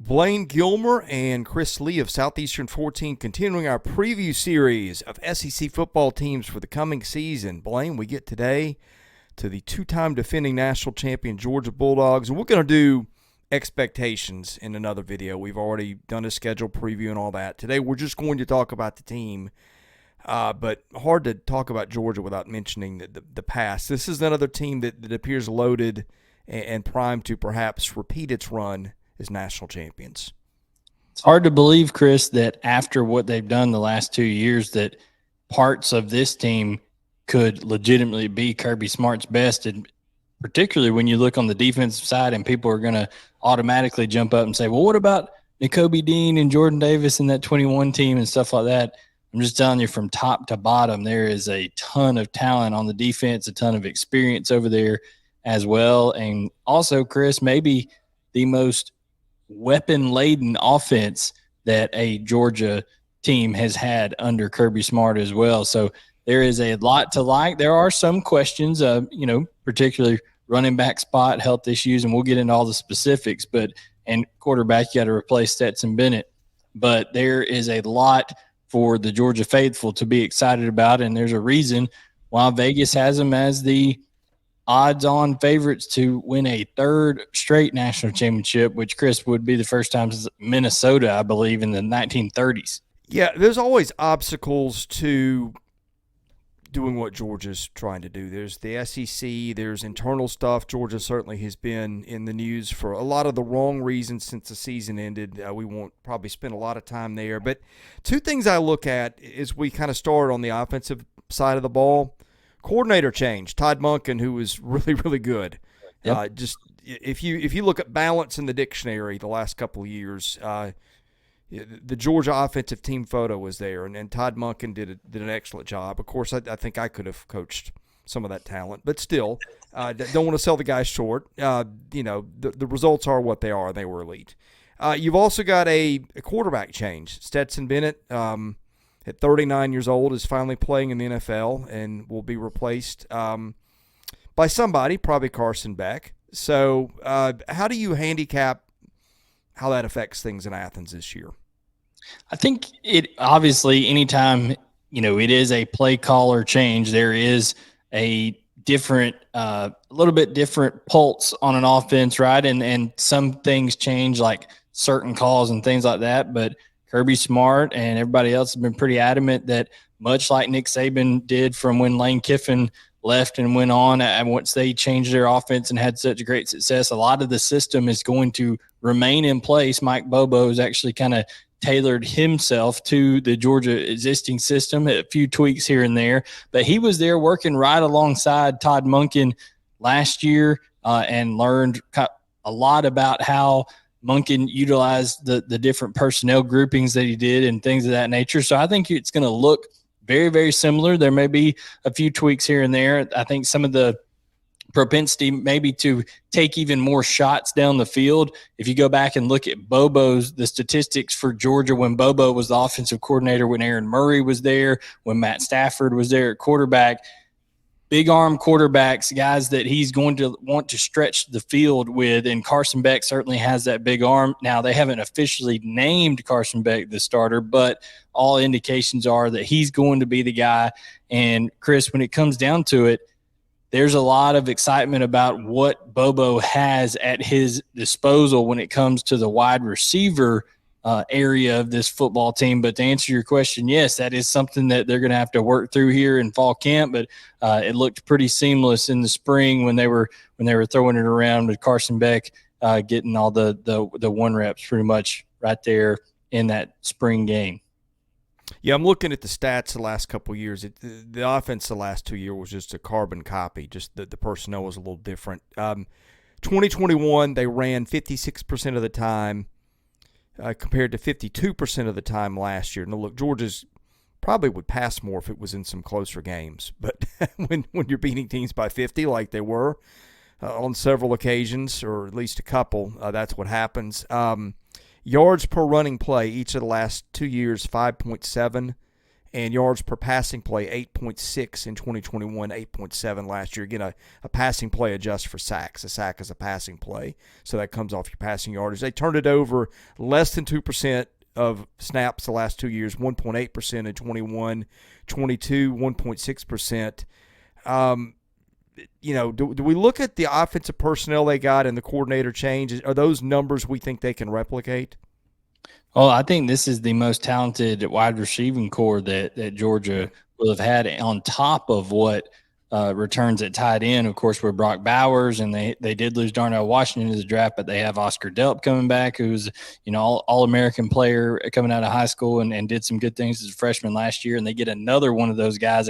Blaine Gilmer and Chris Lee of Southeastern 14 continuing our preview series of SEC football teams for the coming season. Blaine, we get today to the two-time defending national champion Georgia Bulldogs, and we're going to do expectations in another video. We've already done a schedule preview and all that. Today we're just going to talk about the team, but hard to talk about Georgia without mentioning the past. This is another team that appears loaded and primed to perhaps repeat its run as national champions. It's hard to believe, Chris, that after what they've done the last 2 years, that parts of this team could legitimately be Kirby Smart's best, and particularly when you look on the defensive side and people are going to automatically jump up and say, well, what about Nakobe Dean and Jordan Davis and that 21 team and stuff like that? I'm just telling you, from top to bottom, there is a ton of talent on the defense, a ton of experience over there as well. And also, Chris, maybe the most weapon-laden offense that a Georgia team has had under Kirby Smart as well. So there is a lot to like. There are some questions, particularly running back spot, health issues, and we'll get into all the specifics. And quarterback, you got to replace Stetson Bennett. But there is a lot for the Georgia faithful to be excited about, and there's a reason why Vegas has them as the odds-on favorites to win a third straight national championship, which, Chris, would be the first time since Minnesota, I believe, in the 1930s. Yeah, there's always obstacles to doing what Georgia's trying to do. There's the SEC, there's internal stuff. Georgia certainly has been in the news for a lot of the wrong reasons since the season ended. We won't probably spend a lot of time there. But two things I look at as we kind of start on the offensive side of the ball. Coordinator change. Todd Monken, who was really, really good. Yep. Just if you look at balance in the dictionary the last couple of years, the Georgia offensive team photo was there, and Todd Monken did an excellent job. Of course, I think I could have coached some of that talent, but still, don't want to sell the guy short. The results are what they are. They were elite. You've also got a quarterback change. Stetson Bennett, at 39 years old, is finally playing in the NFL and will be replaced by somebody, probably Carson Beck. So how do you handicap how that affects things in Athens this year? I think it obviously, anytime, it is a play caller change, there is a different, a little bit different pulse on an offense, right? And some things change, like certain calls and things like that. But Kirby Smart and everybody else have been pretty adamant that, much like Nick Saban did from when Lane Kiffin left and went on, and once they changed their offense and had such great success, a lot of the system is going to remain in place. Mike Bobo has actually kind of tailored himself to the Georgia existing system, a few tweaks here and there, but he was there working right alongside Todd Monken last year and learned a lot about how Monken utilized the different personnel groupings that he did and things of that nature. So I think it's going to look very, very similar. There may be a few tweaks here and there. I think some of the propensity maybe to take even more shots down the field. If you go back and look at the statistics for Georgia when Bobo was the offensive coordinator, when Aaron Murray was there, when Matt Stafford was there at quarterback, big arm quarterbacks, guys that he's going to want to stretch the field with, and Carson Beck certainly has that big arm. Now, they haven't officially named Carson Beck the starter, but all indications are that he's going to be the guy. And, Chris, when it comes down to it, there's a lot of excitement about what Bobo has at his disposal when it comes to the wide receiver area of this football team. But to answer your question, yes, that is something that they're going to have to work through here in fall camp. But it looked pretty seamless in the spring when they were throwing it around with Carson Beck getting all the one reps pretty much right there in that spring game. Yeah, I'm looking at the stats the last couple of years. The offense the last 2 years was just a carbon copy. Just the personnel was a little different. 2021, they ran 56% of the time compared to 52% of the time last year. Now, look, Georgia's probably would pass more if it was in some closer games. But when you're beating teams by 50 like they were on several occasions, or at least a couple, that's what happens. Yards per running play each of the last 2 years, 5.7 and yards per passing play, 8.6 in 2021, 8.7 last year. Again, a passing play adjusts for sacks. A sack is a passing play, so that comes off your passing yardage. They turned it over less than 2% of snaps the last 2 years, 1.8% in 21, 22, 1.6%. Do we look at the offensive personnel they got and the coordinator change? Are those numbers we think they can replicate? Well, I think this is the most talented wide receiving core that Georgia will have had, on top of what returns at tight end. Of course, with Brock Bowers, and they did lose Darnell Washington in the draft, but they have Oscar Delp coming back, who's all-American player coming out of high school and did some good things as a freshman last year. And they get another one of those guys,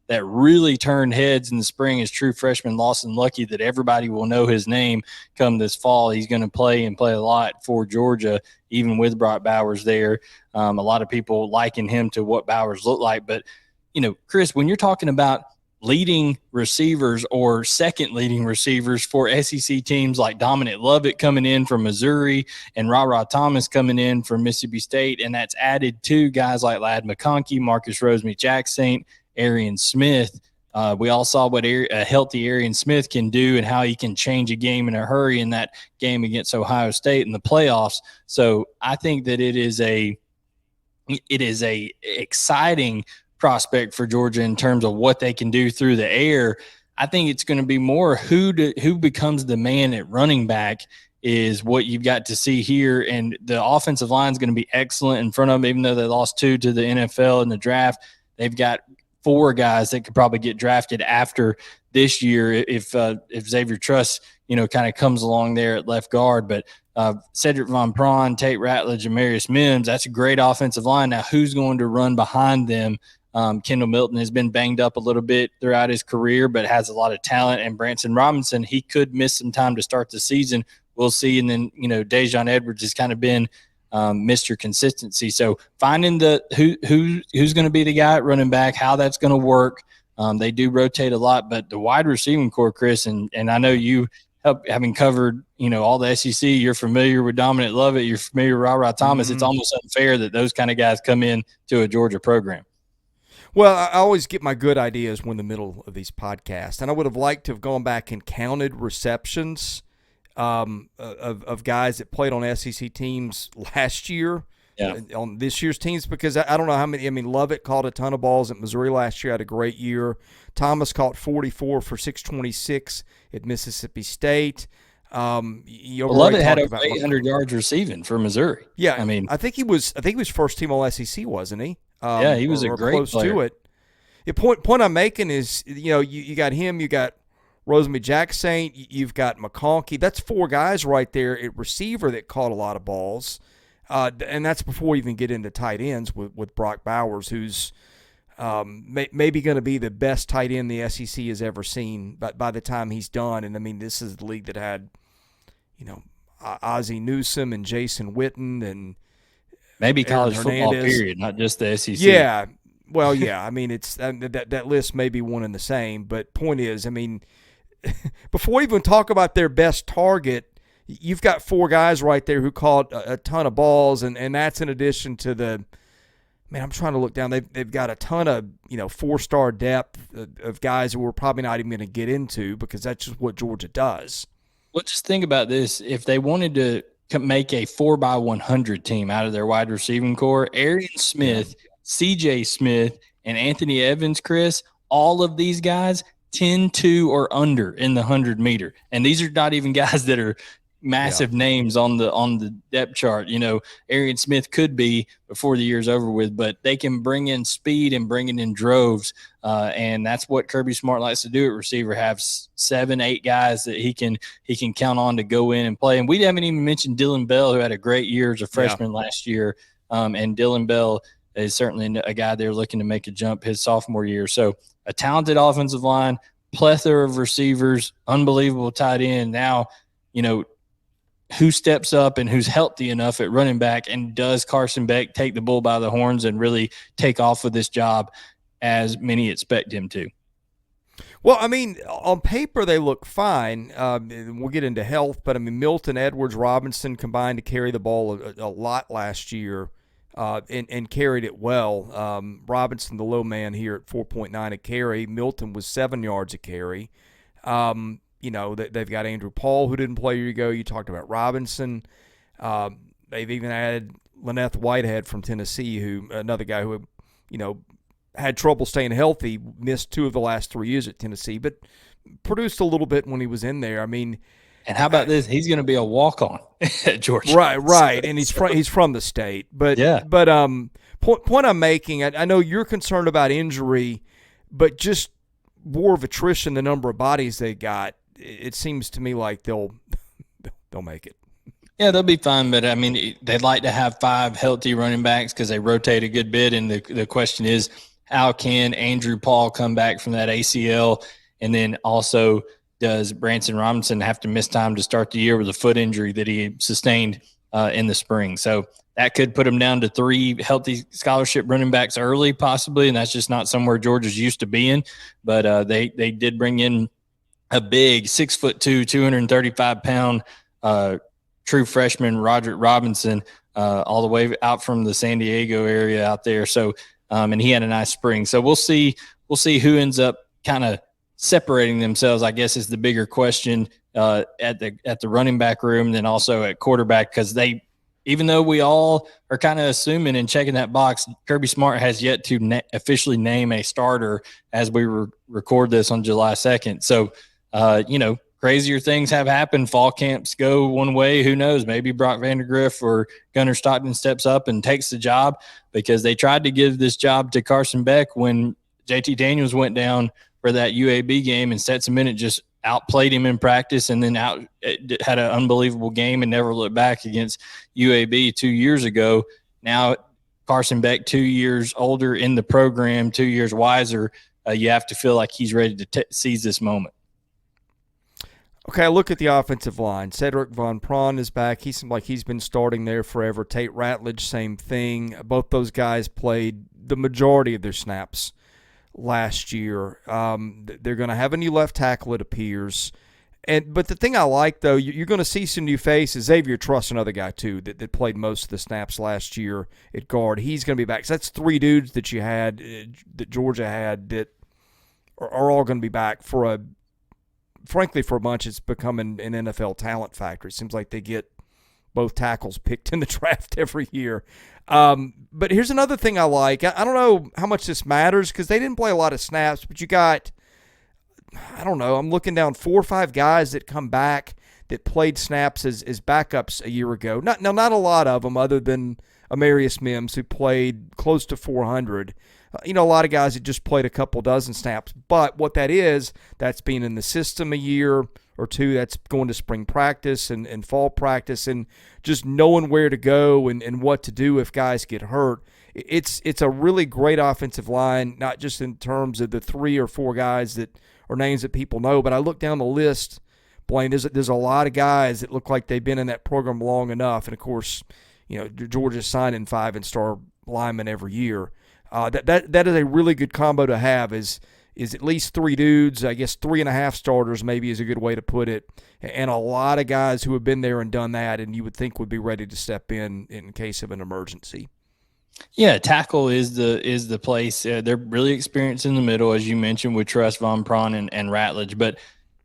that really turned heads in the spring is true freshman Lawson Lucky, that everybody will know his name come this fall. He's going to play a lot for Georgia, even with Brock Bowers there. A lot of people liken him to what Bowers looked like. But, Chris, when you're talking about leading receivers or second leading receivers for SEC teams like Dominic Lovett coming in from Missouri and Ra Thomas coming in from Mississippi State, and that's added to guys like Ladd McConkey, Marcus Rosemy-Jacksaint, Arian Smith. We all saw what a healthy Arian Smith can do and how he can change a game in a hurry in that game against Ohio State in the playoffs. So I think that it is a exciting prospect for Georgia in terms of what they can do through the air. I think it's going to be more who becomes the man at running back is what you've got to see here. And the offensive line is going to be excellent in front of them, even though they lost 2 to the NFL in the draft. They've got 4 guys that could probably get drafted after this year if Xavier Truss, kind of comes along there at left guard. But Cedric Von Prawn, Tate Ratledge, and Marius Mims, that's a great offensive line. Now, who's going to run behind them? Kendall Milton has been banged up a little bit throughout his career, but has a lot of talent. And Branson Robinson, he could miss some time to start the season. We'll see. And then, Dejon Edwards has kind of been Mr. Consistency. So finding who's going to be the guy at running back, how that's going to work. They do rotate a lot, but the wide receiving core, Chris, and I know you having covered, all the SEC, you're familiar with Dominic Lovett, you're familiar with Ra Thomas. Mm-hmm. It's almost unfair that those kind of guys come in to a Georgia program. Well, I always get my good ideas when in the middle of these podcasts, and I would have liked to have gone back and counted receptions of guys that played on SEC teams last year, on this year's teams, because I don't know how many. I mean, Lovett caught a ton of balls at Missouri last year, had a great year. Thomas caught 44 for 626 at Mississippi State. Lovett had over 800 yards receiving for Missouri. Yeah, I think he was first team all SEC, wasn't he? He was a great close player. To it. The point I'm making is, you got him, you got Rosemy-Jacksaint, you've got McConkey. That's 4 guys right there at receiver that caught a lot of balls, and that's before you even get into tight ends with Brock Bowers, who's maybe going to be the best tight end the SEC has ever seen by the time he's done. And, this is the league that had, Ozzie Newsome and Jason Witten and maybe college football period, not just the SEC. Yeah. Well, yeah. It's that list may be one and the same, but point is, before we even talk about their best target, you've got 4 guys right there who caught a ton of balls, and that's in addition to the – I'm trying to look down. They've got a ton of, 4-star depth of guys that we're probably not even going to get into because that's just what Georgia does. Well, just think about this. If they wanted to make a 4x100 team out of their wide receiving core, Arian Smith, C.J. Smith, and Anthony Evans, Chris, all of these guys – 10-2 or under in the 100-meter. And these are not even guys that are massive names on the depth chart. Arian Smith could be before the year's over with, but they can bring in speed and bring it in droves. And that's what Kirby Smart likes to do at receiver, have 7-8 guys that he can count on to go in and play. And we haven't even mentioned Dylan Bell, who had a great year as a freshman last year. And Dylan Bell is certainly a guy they're looking to make a jump his sophomore year. So a talented offensive line, plethora of receivers, unbelievable tight end. Now, who steps up and who's healthy enough at running back, and does Carson Beck take the bull by the horns and really take off with this job as many expect him to? Well, on paper they look fine. We'll get into health, but Milton, Edwards, Robinson combined to carry the ball a lot last year. and carried it well. Robinson, the low man here at 4.9 a carry. Milton was 7 yards a carry. They've got Andrew Paul, who didn't play a year ago. You talked about Robinson. They've even added Lyneth Whitehead from Tennessee, another guy who, had trouble staying healthy, missed 2 of the last 3 years at Tennessee, but produced a little bit when he was in there. I mean, and how about this? He's going to be a walk-on at Georgia. Right, and he's from the state. But yeah. But point I'm making, I know you're concerned about injury, but just war of attrition, the number of bodies they got, it seems to me like they'll make it. Yeah, they'll be fine, but I mean, they'd like to have 5 healthy running backs because they rotate a good bit, and the question is, how can Andrew Paul come back from that ACL, and then also does Branson Robinson have to miss time to start the year with a foot injury that he sustained in the spring? So that could put him down to 3 healthy scholarship running backs early, possibly, and that's just not somewhere Georgia's used to being. But they did bring in a big 6'2", 235-pound true freshman Roderick Robinson, all the way out from the San Diego area out there. So, and he had a nice spring. So we'll see who ends up kind of separating themselves, I guess, is the bigger question at the running back room, and then also at quarterback, because even though we all are kind of assuming and checking that box, Kirby Smart has yet to officially name a starter as we record this on July 2nd. So, crazier things have happened. Fall camps go one way. Who knows? Maybe Brock Vandegrift or Gunnar Stockton steps up and takes the job, because they tried to give this job to Carson Beck when JT Daniels went down for that UAB game, and Stetson Bennett just outplayed him in practice, and then had an unbelievable game and never looked back against UAB 2 years ago. Now Carson Beck, 2 years older in the program, 2 years wiser, you have to feel like he's ready to seize this moment. Okay, I look at the offensive line. Cedric Von Prawn is back. He seems like he's been starting there forever. Tate Ratledge, same thing. Both those guys played the majority of their snaps last year. They're going to have a new left tackle, it appears. But the thing I like, though, you're going to see some new faces. Xavier Truss, another guy, too, that played most of the snaps last year at guard. He's going to be back. So that's 3 dudes that you had, that Georgia had, that are all going to be back frankly, for a bunch, it's becoming an NFL talent factory. It seems like they get both tackles picked in the draft every year. But here's another thing I like. I don't know how much this matters because they didn't play a lot of snaps, but you got, I don't know, I'm looking down 4 or 5 guys that come back that played snaps as backups a year ago. Not a lot of them other than Amarius Mims, who played close to 400. A lot of guys that just played a couple dozen snaps. But what that is, that's being in the system a year or 2. That's going to spring practice and fall practice and just knowing where to go and what to do if guys get hurt. It's a really great offensive line, not just in terms of the 3 or 4 guys that are names that people know, but I look down the list, Blaine, there's a lot of guys that look like they've been in that program long enough. And, of course, Georgia's signing 5-star linemen every year. That is a really good combo to have, is at least 3 dudes, I guess 3.5 starters maybe is a good way to put it, and a lot of guys who have been there and done that and you would think would be ready to step in case of an emergency. Yeah, tackle is the place. They're really experienced in the middle, as you mentioned, with Truss, Von Prawn, and Ratledge. But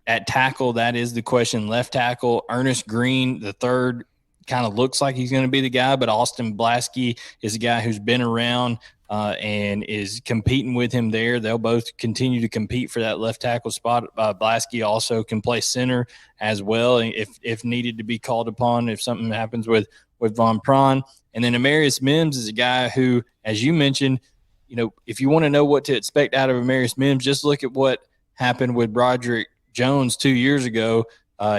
at tackle, that is the question. Left tackle, Ernest Green, the third, kind of looks like he's going to be the guy, but Austin Blasky is a guy who's been around and is competing with him there. They'll both continue to compete for that left tackle spot. Blasky also can play center as well if needed to be called upon if something happens with Von Prawn. And then Amarius Mims is a guy who, as you mentioned, if you want to know what to expect out of Amarius Mims, just look at what happened with Broderick Jones 2 years ago.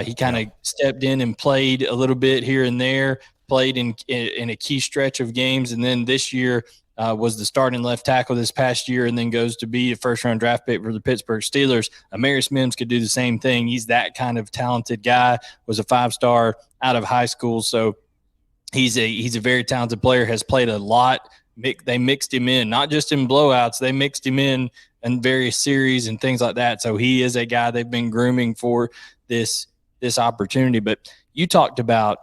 He kind of stepped in and played a little bit here and there, played in a key stretch of games, and then this year was the starting left tackle this past year, and then goes to be a first-round draft pick for the Pittsburgh Steelers. Amarius Mims could do the same thing. He's that kind of talented guy, was a 5-star out of high school, so he's a very talented player, has played a lot. They mixed him in, not just in blowouts. They mixed him in various series and things like that. So he is a guy they've been grooming for this opportunity. But you talked about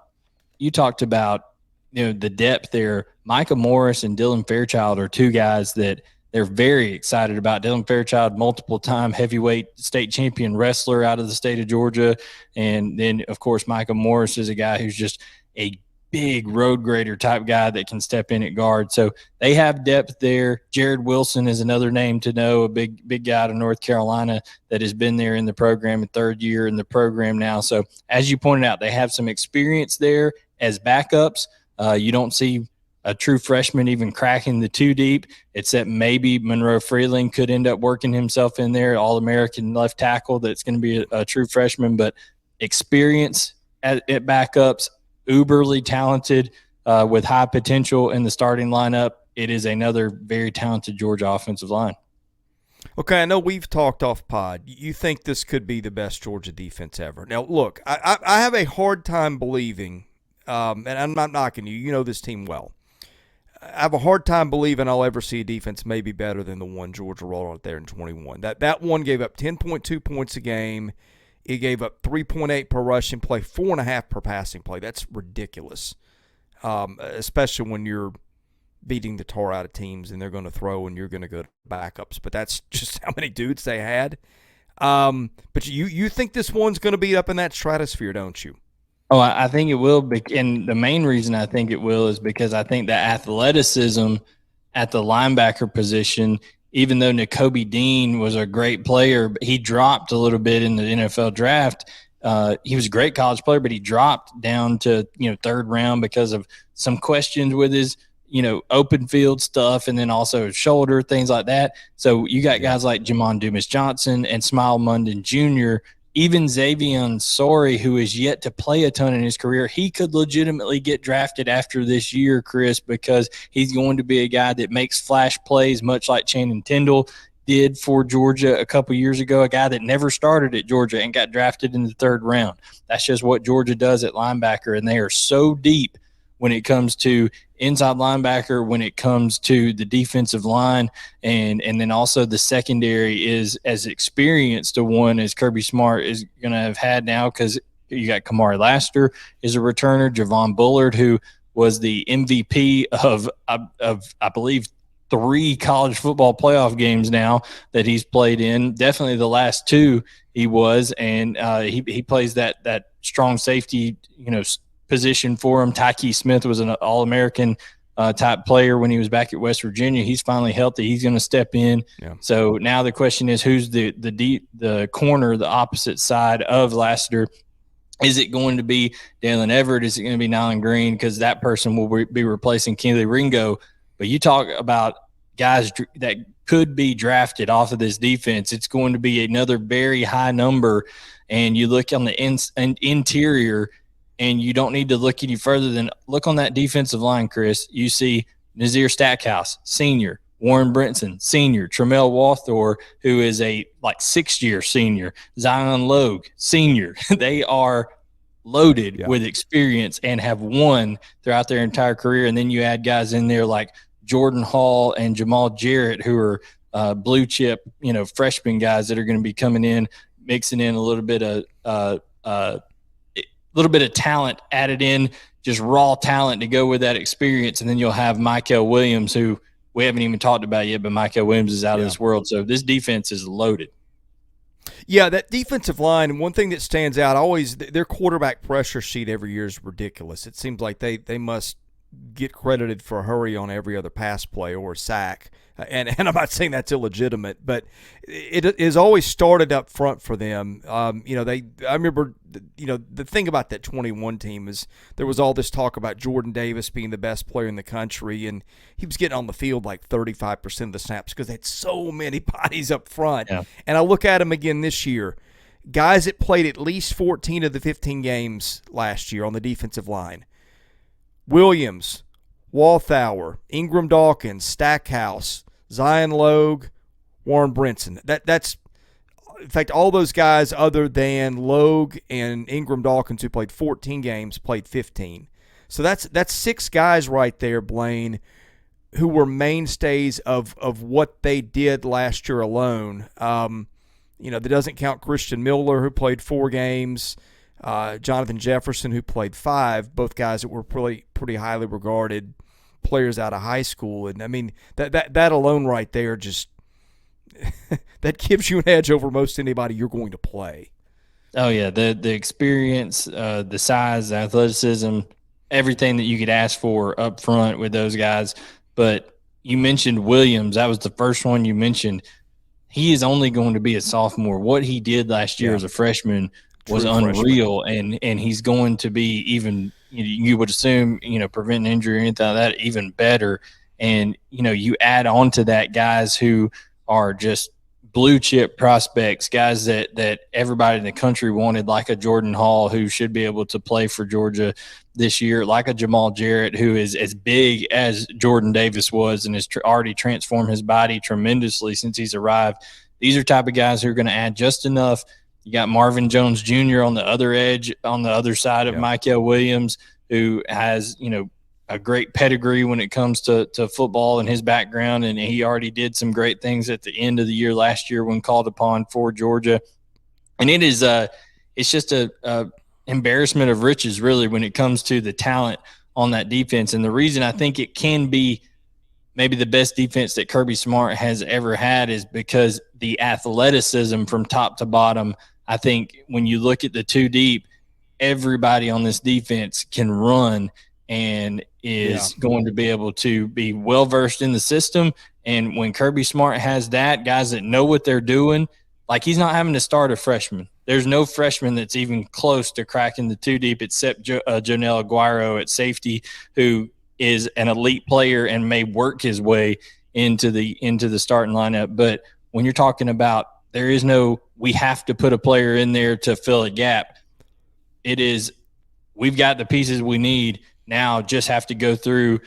the depth there. Micah Morris and Dylan Fairchild are two guys that they're very excited about. Dylan Fairchild, multiple-time heavyweight state champion wrestler out of the state of Georgia. And then, of course, Micah Morris is a guy who's just a big road grader type guy that can step in at guard. So they have depth there. Jared Wilson is another name to know, a big guy out of North Carolina that has been there in the program, in third year in the program now. So as you pointed out, they have some experience there as backups. You don't see a true freshman even cracking the two deep, except maybe Monroe Freeling could end up working himself in there, All-American left tackle that's going to be a true freshman. But experience at backups, uberly talented with high potential in the starting lineup. It is another very talented Georgia offensive line. Okay, I know we've talked off pod. You think this could be the best Georgia defense ever. Now, look, I have a hard time believing, and I'm not knocking you. You know this team well. I have a hard time believing I'll ever see a defense maybe better than the one Georgia rolled out there in 21. That one gave up 10.2 points a game. It gave up 3.8 per rushing play, 4.5 per passing play. That's ridiculous, especially when you're beating the tar out of teams and they're going to throw and you're going to go to backups. But that's just how many dudes they had. But you think this one's going to be up in that stratosphere, don't you? Oh, I think it will. And the main reason I think it will is because I think the athleticism at the linebacker position, even though Nakobe Dean was a great player, he dropped a little bit in the NFL draft. He was a great college player, but he dropped down to, third round because of some questions with his, open field stuff, and then also his shoulder, things like that. So you got guys like Jamon Dumas-Johnson and Smile Munden Jr., even Xavier Sorey, who is yet to play a ton in his career, he could legitimately get drafted after this year, Chris, because he's going to be a guy that makes flash plays, much like Channing Tindall did for Georgia a couple years ago, a guy that never started at Georgia and got drafted in the third round. That's just what Georgia does at linebacker, and they are so deep when it comes to inside linebacker, when it comes to the defensive line, and then also the secondary is as experienced a one as Kirby Smart is going to have had now, because you got Kamari Laster is a returner, Javon Bullard, who was the MVP of I believe 3 college football playoff games now that he's played in. Definitely the last 2 he was, and he plays that strong safety, position for him. Tyke Smith was an All-American type player when he was back at West Virginia. He's finally healthy. He's going to step in. Yeah. So now the question is, who's the corner, the opposite side of Lassiter? Is it going to be Dalen Everett? Is it going to be Nyland Green? Because that person will be replacing Keely Ringo. But you talk about guys that could be drafted off of this defense. It's going to be another very high number. And you look on the interior, and you don't need to look any further than look on that defensive line, Chris. You see Nazir Stackhouse, senior, Warren Brinson, senior, Tramel Walthor, who is a 6-year senior, Zion Logue, senior. They are loaded with experience and have won throughout their entire career. And then you add guys in there like Jordan Hall and Jamal Jarrett, who are blue chip, freshman guys that are going to be coming in, mixing in a little bit of talent added in, just raw talent to go with that experience. And then you'll have Mykel Williams, who we haven't even talked about yet, but Mykel Williams is out of this world. So this defense is loaded. Yeah, that defensive line, and one thing that stands out always, their quarterback pressure sheet every year is ridiculous. It seems like they must get credited for a hurry on every other pass play or a sack. And I'm not saying that's illegitimate, but it is always started up front for them. I remember, the thing about that 21 team is there was all this talk about Jordan Davis being the best player in the country, and he was getting on the field like 35% of the snaps because they had so many bodies up front. Yeah. And I look at him again this year. Guys that played at least 14 of the 15 games last year on the defensive line. Williams, Walthour, Ingram Dawkins, Stackhouse, Zion Logue, Warren Brinson. That's in fact, all those guys other than Logue and Ingram Dawkins, who played 14 games, played 15. So that's 6 guys right there, Blaine, who were mainstays of what they did last year alone. That doesn't count Christian Miller, who played 4 games. Jonathan Jefferson, who played 5, both guys that were pretty highly regarded players out of high school. And I mean, that alone right there just that gives you an edge over most anybody you're going to play. Oh yeah, the experience, the size, the athleticism, everything that you could ask for up front with those guys. But you mentioned Williams. That was the first one you mentioned. He is only going to be a sophomore. What he did last year as a freshman was unreal, and he's going to be even, you would assume, preventing injury or anything like that, even better. And, you add on to that guys who are just blue chip prospects, guys that everybody in the country wanted, like a Jordan Hall, who should be able to play for Georgia this year, like a Jamal Jarrett, who is as big as Jordan Davis was and has already transformed his body tremendously since he's arrived. These are type of guys who are going to add just enough. You got Marvin Jones Jr. on the other edge, on the other side of Michael Williams, who has, a great pedigree when it comes to football and his background. And he already did some great things at the end of the year last year when called upon for Georgia. And it is it's just a embarrassment of riches, really, when it comes to the talent on that defense. And the reason I think it can be maybe the best defense that Kirby Smart has ever had is because the athleticism from top to bottom. I think when you look at the 2 deep, everybody on this defense can run and is going to be able to be well-versed in the system. And when Kirby Smart has that, guys that know what they're doing, like he's not having to start a freshman. There's no freshman that's even close to cracking the 2 deep except Jonell Aguero at safety, who is an elite player and may work his way into the starting lineup. But when you're talking about there is no we have to put a player in there to fill a gap, it is we've got the pieces we need. Now just have to go through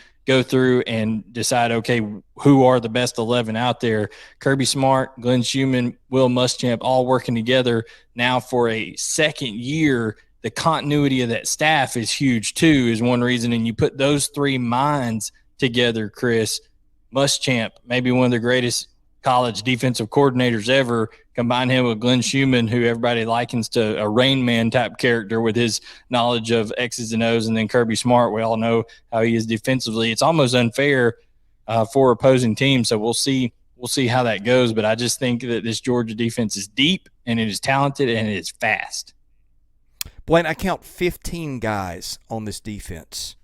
and decide, okay, who are the best 11 out there? Kirby Smart, Glenn Schumann, Will Muschamp, all working together now for a second year. The continuity of that staff is huge too, is one reason. And you put those 3 minds together, Chris. Muschamp, maybe one of the greatest college defensive coordinators ever. Combine him with Glenn Schumann, who everybody likens to a Rain Man type character with his knowledge of X's and O's, and then Kirby Smart. We all know how he is defensively. It's almost unfair for opposing teams. So we'll see how that goes. But I just think that this Georgia defense is deep and it is talented and it is fast. Blaine, I count 15 guys on this defense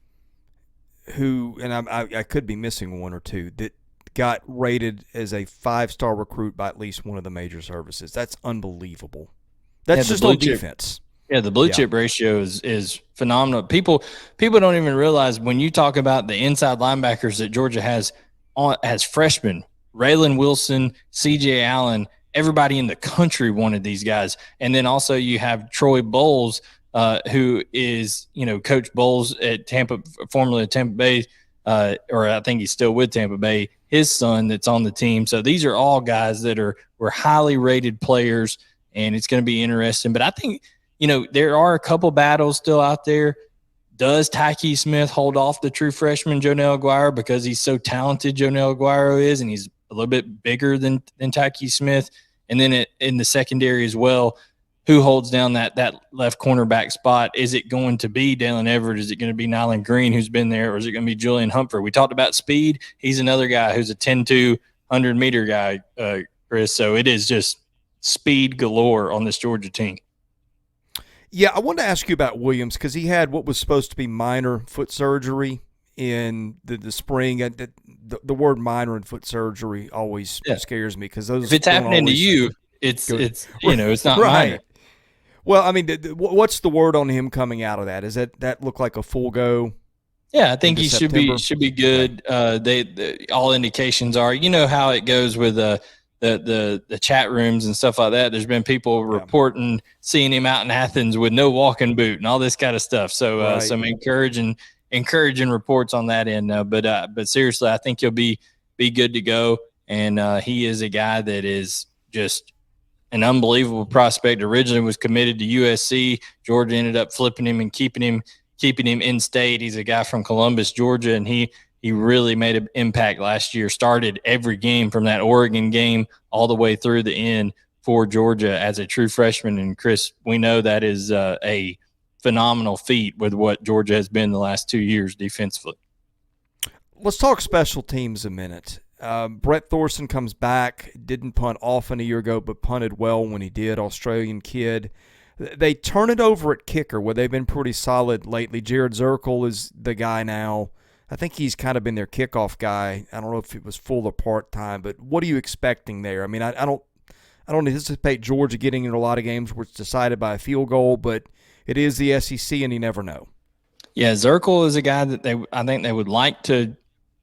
who, and I could be missing 1 or 2, that got rated as a 5-star recruit by at least one of the major services. That's unbelievable. That's just on defense. Yeah, the blue chip ratio is phenomenal. People don't even realize when you talk about the inside linebackers that Georgia has as freshmen, Raylan Wilson, C.J. Allen, everybody in the country wanted these guys. And then also you have Troy Bowles, who is, Coach Bowles at formerly at Tampa Bay, or I think he's still with Tampa Bay, his son that's on the team. So these are all guys that were highly rated players, and it's going to be interesting. But I think, there are a couple battles still out there. Does Tyke Smith hold off the true freshman Jonell Aguero because he's so talented, Jonell Aguero is, and he's a little bit bigger than Tyke Smith? And then in the secondary as well, who holds down that left cornerback spot? Is it going to be Dalen Everett? Is it going to be Nyland Green, who's been there, or is it going to be Julian Humphrey? We talked about speed. He's another guy who's a 10-2, 100-meter guy, Chris. So it is just speed galore on this Georgia team. Yeah, I wanted to ask you about Williams because he had what was supposed to be minor foot surgery in the spring. The word minor and foot surgery always scares me because those. If it's happening to you, it's it's not right. minor. Well, I mean, what's the word on him coming out of that? Is that look like a full go? Yeah, I think he September? should be good. All indications are, how it goes with the chat rooms and stuff like that. There's been people reporting seeing him out in Athens with no walking boot and all this kind of stuff. So some encouraging reports on that end. But seriously, I think he'll be good to go. And he is a guy that is just an unbelievable prospect. Originally was committed to USC. Georgia ended up flipping him and keeping him in state. He's a guy from Columbus, Georgia, and he really made an impact last year. Started every game from that Oregon game all the way through the end for Georgia as a true freshman. And Chris, we know that is a phenomenal feat with what Georgia has been the last 2 years defensively. Let's talk special teams a minute. Brett Thorson comes back, didn't punt often a year ago, but punted well when he did, Australian kid. They turn it over at kicker, where they've been pretty solid lately. Jared Zirkle is the guy now. I think he's kind of been their kickoff guy. I don't know if it was full or part-time, but what are you expecting there? I mean, I don't anticipate Georgia getting into a lot of games where it's decided by a field goal, but it is the SEC, and you never know. Yeah, Zirkle is a guy that I think they would like to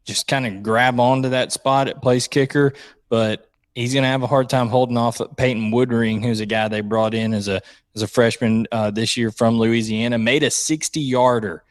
just kind of grab onto that spot at place kicker, but he's going to have a hard time holding off Peyton Woodring, who's a guy they brought in as a freshman this year from Louisiana, made a 60-yarder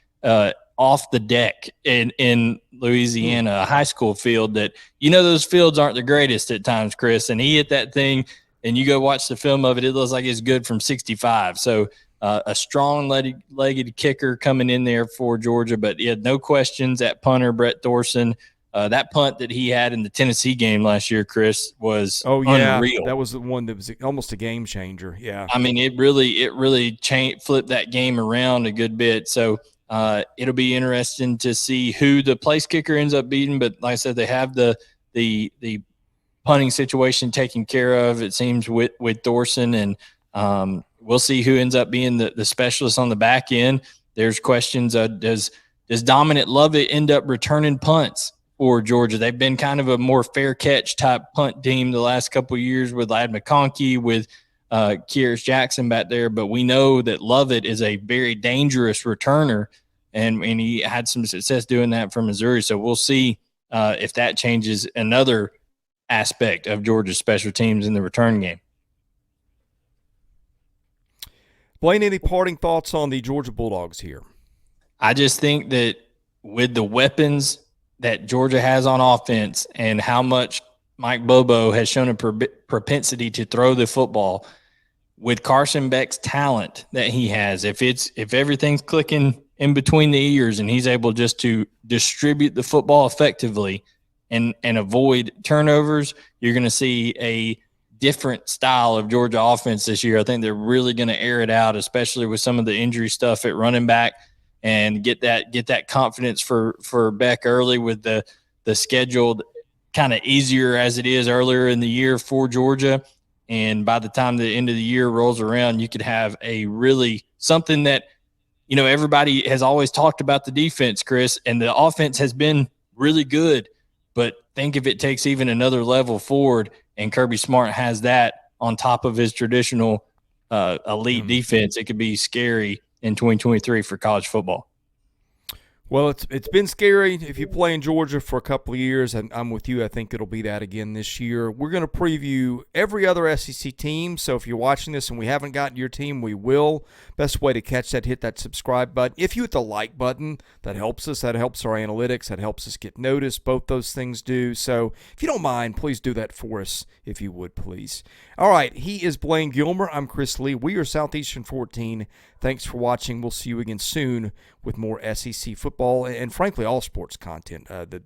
off the deck in Louisiana, a high school field that, those fields aren't the greatest at times, Chris, and he hit that thing, and you go watch the film of it, it looks like it's good from 65. So a strong-legged kicker coming in there for Georgia, but he had no questions at punter Brett Thorson. That punt that he had in the Tennessee game last year, Chris, was unreal. That was the one that was almost a game changer. Yeah, I mean, it really flipped that game around a good bit. So it'll be interesting to see who the place kicker ends up beating. But like I said, they have the punting situation taken care of, it seems, with Thorson, and we'll see who ends up being the specialist on the back end. There's questions. Does Dominant Lovett end up returning punts for Georgia? They've been kind of a more fair catch type punt team the last couple of years with Ladd McConkey, with Kyrus Jackson back there. But we know that Lovett is a very dangerous returner, and he had some success doing that for Missouri. So we'll see if that changes another aspect of Georgia's special teams in the return game. Blaine, any parting thoughts on the Georgia Bulldogs here? I just think that with the weapons that Georgia has on offense and how much Mike Bobo has shown a propensity to throw the football, with Carson Beck's talent that he has, if everything's clicking in between the ears and he's able just to distribute the football effectively and avoid turnovers, you're going to see a different style of Georgia offense this year. I think they're really going to air it out, especially with some of the injury stuff at running back, and get that confidence for Beck early with the scheduled kind of easier as it is earlier in the year for Georgia. And by the time the end of the year rolls around, you could have a really something that, everybody has always talked about the defense, Chris, and the offense has been really good, but think if it takes even another level forward and Kirby Smart has that on top of his traditional elite defense, it could be scary in 2023 for college football. Well, it's been scary if you play in Georgia for a couple of years, and I'm with you. I think it'll be that again this year. We're going to preview every other SEC team, so if you're watching this and we haven't gotten your team, we will. Best way to catch that, hit that subscribe button. If you hit the like button, that helps us. That helps our analytics. That helps us get noticed. Both those things do. So if you don't mind, please do that for us, if you would, please. All right, he is Blaine Gilmer. I'm Chris Lee. We are Southeastern 14. Thanks for watching. We'll see you again soon with more SEC football and frankly, all sports content. The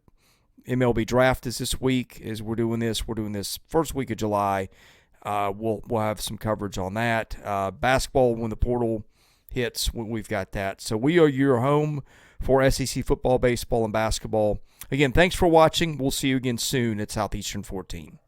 MLB draft is this week as we're doing this. We're doing this first week of July. We'll have some coverage on that. Basketball, when the portal hits, we've got that. So we are your home for SEC football, baseball, and basketball. Again, thanks for watching. We'll see you again soon at Southeastern 14.